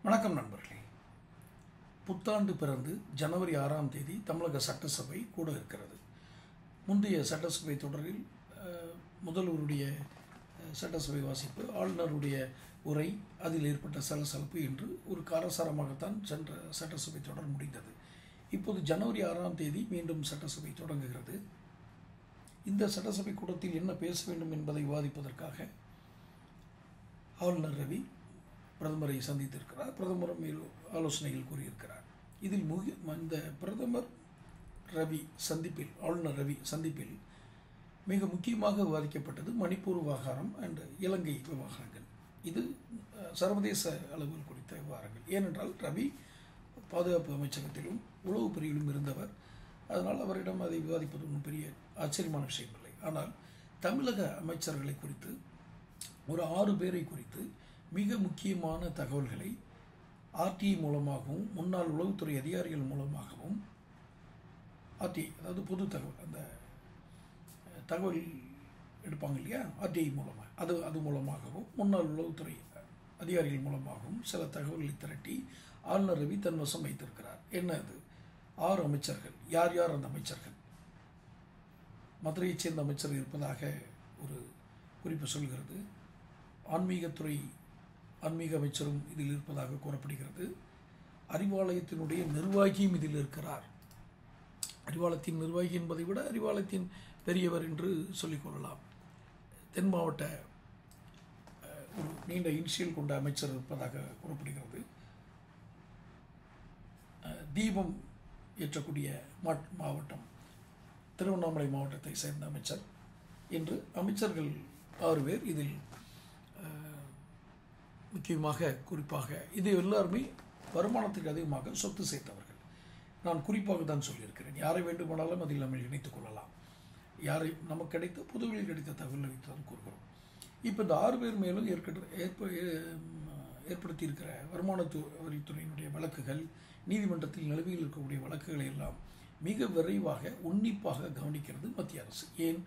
வணக்கம் நண்பர்களே. புத்தாண்டு பிறந்து ஜனவரி 6ஆம் தேதி தமிழக சட்டசபை கூட இருக்கிறது. முந்தைய சட்டசபை தொடரில் முதல்வருடைய சட்டசபை வாசிப்பு, ஆளுநருடைய உரை, அதில் ஏற்பட்ட சலசலப்பு என்று ஒரு காரசாரமாகத்தான் சென்ற சட்டசபை தொடர் முடிந்தது. இப்போது ஜனவரி 6ஆம் தேதி மீண்டும் சட்டசபை தொடங்குகிறது. இந்த சட்டசபை கூட்டத்தில் என்ன பேச வேண்டும் என்பதை விவாதிப்பதற்காக ஆளுநர் ரவி பிரதமரை சந்தித்திருக்கிறார். பிரதமரும் ஆலோசனைகள் கூறியிருக்கிறார். இதில் இந்த பிரதமர் ரவி சந்திப்பில், ஆளுநர் ரவி சந்திப்பில் மிக முக்கியமாக விவாதிக்கப்பட்டது மணிப்பூர் விவகாரம் அண்ட் இலங்கை விவகாரங்கள். இது சர்வதேச அளவில் குறித்த விவகாரங்கள். ஏனென்றால் ரவி பாதுகாப்பு அமைச்சகத்திலும் உளவு பிரிவிலும் இருந்தவர். அதனால் அவரிடம் அதை விவாதிப்பது ஒன்றும் பெரிய ஆச்சரியமான விஷயம் இல்லை. ஆனால் தமிழக அமைச்சர்களை குறித்து ஒரு 6 பேரை குறித்து மிக முக்கியமான தகவல்களை ஆர்டிஐ மூலமாகவும் முன்னாள் உளவுத்துறை அதிகாரிகள் மூலமாகவும், ஆர்டிஐ அதாவது பொது தகவல், அந்த தகவல் எடுப்பாங்க இல்லையா, ஆர்டிஐ மூலமாக, அது மூலமாகவும் முன்னாள் உளவுத்துறை அதிகாரிகள் மூலமாகவும் சில தகவல்களை திரட்டி ஆளுநர் ரவி தன் வசம் வைத்திருக்கிறார். என்ன அது? 6 அமைச்சர்கள். யார் யார் அந்த அமைச்சர்கள்? மதுரையைச் சேர்ந்த அமைச்சர் இருப்பதாக ஒரு குறிப்பு சொல்கிறது. ஆன்மீக அமைச்சரும் இதில் இருப்பதாக கூறப்படுகிறது. அறிவாலயத்தினுடைய நிர்வாகியும் இதில் இருக்கிறார். அறிவாலயத்தின் நிர்வாகி என்பதை விட அறிவாலயத்தின் பெரியவர் என்று சொல்லிக்கொள்ளலாம். தென் மாவட்ட ஒரு நீண்ட இனிஷியல் கொண்ட அமைச்சர் இருப்பதாக கூறப்படுகிறது. தீபம் ஏற்றக்கூடிய மாவட்டம் திருவண்ணாமலை மாவட்டத்தை சேர்ந்த அமைச்சர் என்று அமைச்சர்கள் 6 பேர் இதில் முக்கியமாக, குறிப்பாக இது எல்லாருமே வருமானத்துக்கு அதிகமாக சொத்து சேர்த்தவர்கள். நான் குறிப்பாக தான் சொல்லியிருக்கிறேன். யாரை வேண்டுமானாலும் அதில் நம்ம இணைத்துக் கொள்ளலாம். யாரை நமக்கு கிடைத்த பொதுவெளியில் கிடைத்த தகவலை வைத்து தான் கூறுகிறோம். இப்போ இந்த 6 பேர் மேலும் ஏற்படுத்தியிருக்கிற வருமானத்துறையினுடைய வழக்குகள், நீதிமன்றத்தில் நிலுவையில் இருக்கக்கூடிய வழக்குகளை எல்லாம் மிக விரைவாக உன்னிப்பாக கவனிக்கிறது மத்திய அரசு. ஏன்?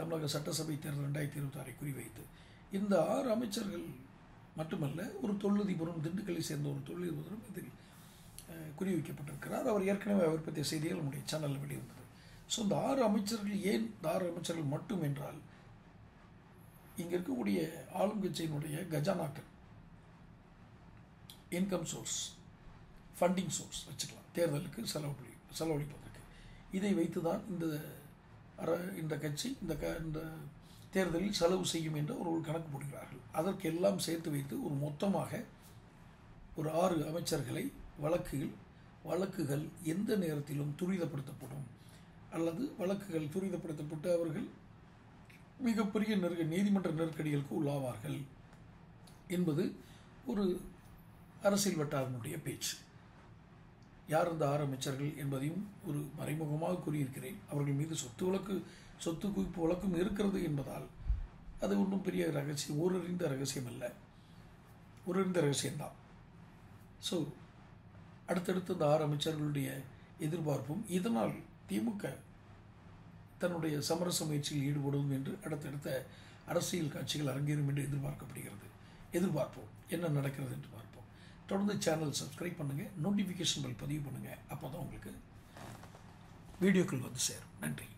தமிழக சட்டசபை தேர்தல் 2026 குறிவைத்து இந்த 6 அமைச்சர்கள் மட்டுமல்ல, ஒரு தொழிலதிபரும், திண்டுக்கல்லை சேர்ந்த ஒரு தொழிலதிபரும் இதில் குறிவைக்கப்பட்டிருக்கிறார். அவர் ஏற்கனவே அவர் பற்றிய செய்திகள் நம்முடைய சேனலில் வெளிவந்தது. ஸோ இந்த 6 அமைச்சர்கள், ஏன் இந்த 6 அமைச்சர்கள் மட்டும் என்றால், இங்கே இருக்கக்கூடிய ஆளுங்கட்சியினுடைய கஜானாக்கள், இன்கம் சோர்ஸ், ஃபண்டிங் சோர்ஸ் வச்சுக்கலாம், தேர்தலுக்கு செலவழிப்பதற்கு. இதை வைத்து தான் இந்த கட்சி இந்த தேர்தலில் செலவு செய்யும் என்று ஒரு கணக்கு போடுகிறார்கள். அதற்கெல்லாம் சேர்த்து வைத்து ஒரு மொத்தமாக ஒரு 6 அமைச்சர்களை வழக்குகள் எந்த நேரத்திலும் துரிதப்படுத்தப்படும், அல்லது வழக்குகள் துரிதப்படுத்தப்பட்டு அவர்கள் மிகப்பெரிய நீதிமன்ற நெருக்கடிகளுக்கு உள்ளாவார்கள் என்பது ஒரு அரசியல் வட்டாரனுடைய பேச்சு. யார் அந்த 6 அமைச்சர்கள் என்பதையும் ஒரு மறைமுகமாக கூறியிருக்கிறேன். அவர்கள் மீது சொத்து குவிப்பு வழக்கும் இருக்கிறது என்பதால் அது ஒன்றும் பெரிய ரகசியம், ஊரறிந்த ரகசியம் அல்ல, ஊரறிந்த ரகசியம்தான். ஸோ அடுத்தடுத்து இந்த 6 அமைச்சர்களுடைய எதிர்பார்ப்பும், இதனால் திமுக தன்னுடைய சமரச முயற்சியில் ஈடுபடும் என்று அடுத்தடுத்த அரசியல் காட்சிகள் அரங்கேறும் என்று எதிர்பார்ப்போம். என்ன நடக்கிறது என்று பார்ப்போம். தொடர்ந்து சேனல் சப்ஸ்கிரைப் பண்ணுங்கள், நோட்டிஃபிகேஷன் பெல் பதிவு பண்ணுங்கள். அப்போ தான் உங்களுக்கு வீடியோக்கள் வந்து சேரும். நன்றி.